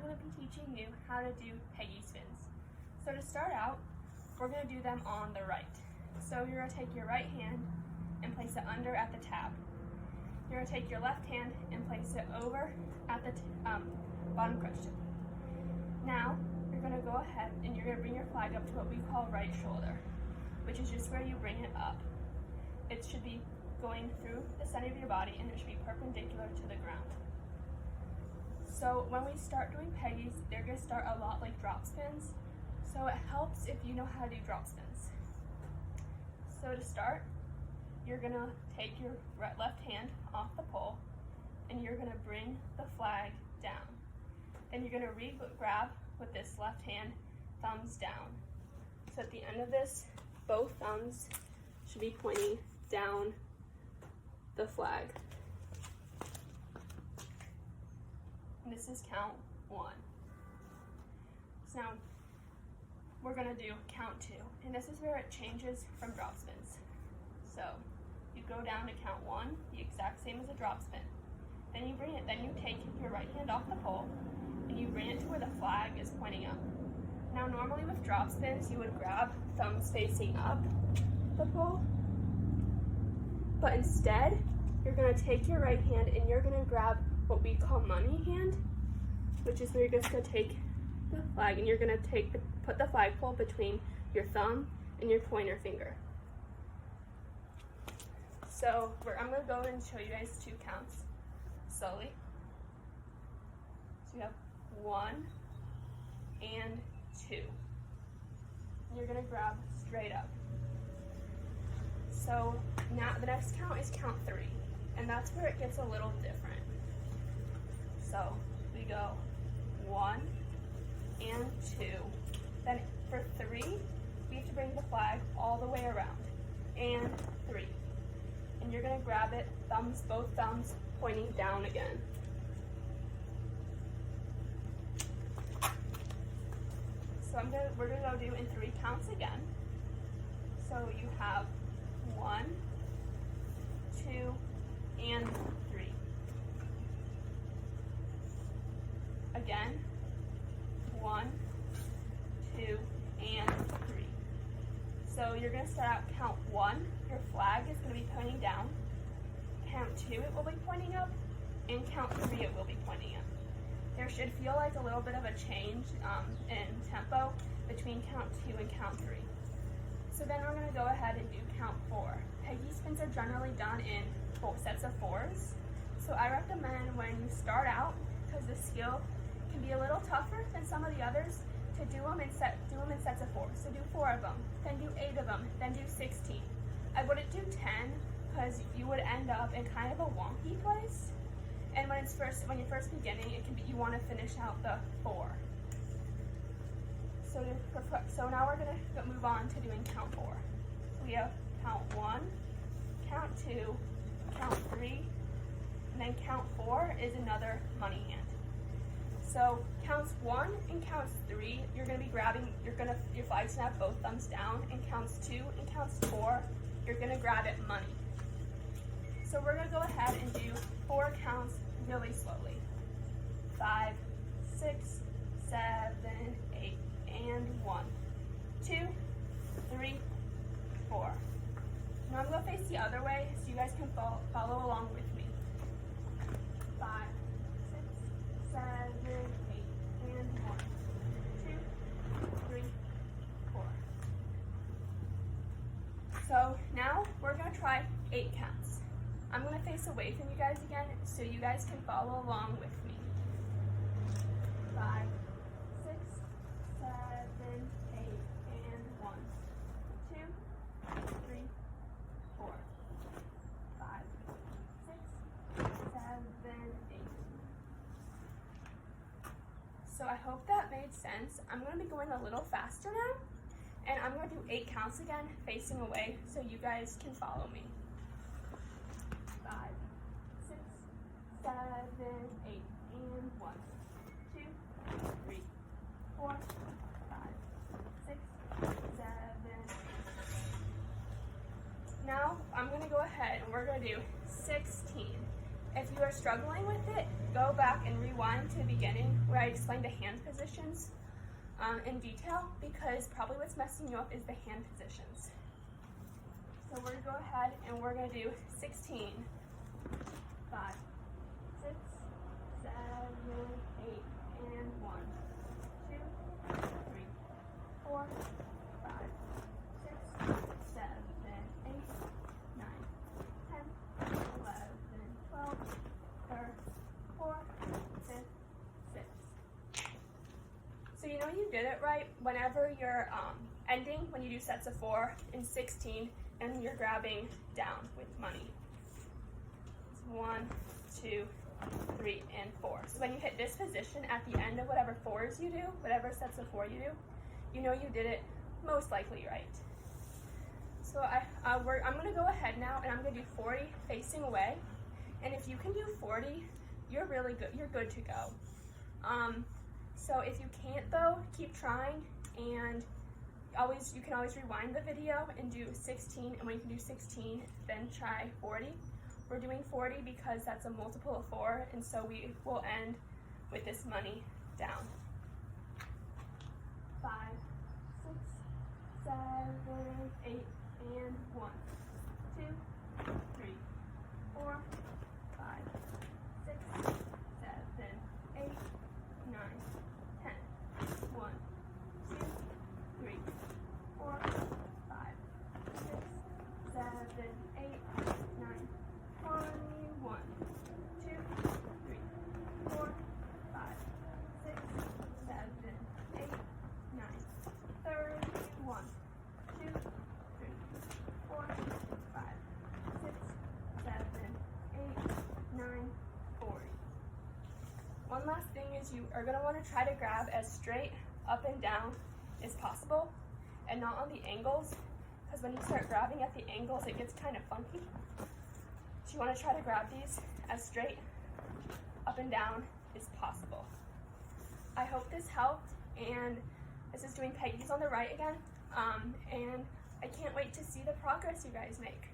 going to be teaching you how to do Peggy spins. So to start out, we're going to do them on the right. So you're going to take your right hand and place it under at the tab. You're going to take your left hand and place it over at the bottom cushion. Now, you're going to go ahead and you're going to bring your flag up to what we call right shoulder, which is just where you bring it up. It should be going through the center of your body and it should be perpendicular to the ground. So when we start doing Peggies, they're going to start a lot like drop spins. So it helps if you know how to do drop spins. So to start, you're going to take your left hand off the pole and you're going to bring the flag down. Then you're going to grab with this left hand, thumbs down. So at the end of this, both thumbs should be pointing down the flag. And this is count 1. So now we're going to do count 2. And this is where it changes from drop spins. So you go down to count 1, the exact same as a drop spin. Then you take your right hand off the pole and you bring it to where the flag is pointing up. Now normally with drop spins, you would grab thumbs facing up the pole, but instead, you're going to take your right hand and you're going to grab what we call money hand, which is where you're just going to take the flag and you're going to put the flagpole between your thumb and your pointer finger. So I'm going to go and show you guys 2 counts slowly. So you have 1 and 2. And you're going to grab straight up. So now the next count is count 3, and that's where it gets a little different. So we go 1 and 2. Then for 3, we have to bring the flag all the way around. And 3. And you're going to grab it, both thumbs pointing down again. So we're going to go do in 3 counts again. So you have 1, 2, and 3. Again, 1, 2, and 3. So you're going to start out count 1. Your flag is going to be pointing down. Count 2, it will be pointing up. And count 3, it will be pointing up. There should feel like a little bit of a change in tempo between count 2 and count 3. So then we're going to go ahead and do count 4. Peggy spins are generally done in sets of 4s. So I recommend when you start out, because the skill can be a little tougher than some of the others, to do them in sets of 4. So do 4 of them, then do 8 of them, then do 16. I wouldn't do 10 because you would end up in kind of a wonky place. And when you're first beginning, you want to finish out the 4. So now we're going to move on to doing count 4. So we have count 1, count 2, count 3, and then count 4 is another money hand. So counts 1 and counts 3, you're going to be grabbing, your flag's going to have both thumbs down, and counts 2 and counts 4, you're going to grab it money. So we're going to go ahead and do 4 counts really slowly. 5, 6, 7, 8, and 1, 2, 3, 4. Now I'm going to face the other way so you guys can follow along with me. 5, 6, 7, 8, and 1, 2, 3, 4. So now we're going to try 8 counts. I'm going to face away from you guys again so you guys can follow along with me. 5, 6, 7, 8, and 1, 2, 3, 4, 5, 6, 7, 8. So I hope that made sense. I'm going to be going a little faster now, and I'm going to do 8 counts again, facing away, so you guys can follow me. 5, 6, 7, 8, and 1, 2, 3, 4, 5, 6, 7, 8. Now I'm going to go ahead and we're going to do 16. If you are struggling with it, go back and rewind to the beginning where I explained the hand positions in detail, because probably what's messing you up is the hand positions. So we're gonna go ahead and we're gonna do 16. 5, 6, 7, 8, and 1, 2, 3, 4, 5, 6, 7, 8, 9, 10, 11, 12, 13, 4, 5, 6. So you know you did it right whenever you're ending, when you do sets of 4 in 16 and you're grabbing down with money. 1, 2, 3, and 4. So when you hit this position at the end of whatever 4s you do, whatever sets of 4 you do, you know you did it most likely right. So I'm going to go ahead now and I'm going to do 40 facing away. And if you can do 40, you're really good. You're good to go. So if you can't though, keep trying, and you can always rewind the video and do 16. And when you can do 16, then try 40. We're doing 40 because that's a multiple of 4, and so we will end with this money down. 5, 6, 7, 8, and 1, 2, 3, 4, 5, 6, 7, 8, 9, 10, 1, 2, 3, 4, 5, 6, 7, 8, 9, 21, 2, 3, 4, 5, 6, 7, 8, 9, 31, 2, 3, 4, 5, 6, 7, 8, 9, 40. One last thing is you are going to want to try to grab as straight up and down as possible and not on the angles, because when you start grabbing at the angles it gets kind of funky. So you want to try to grab these as straight up and down as possible. I hope this helped, and this is doing peggies on the right again, and I can't wait to see the progress you guys make.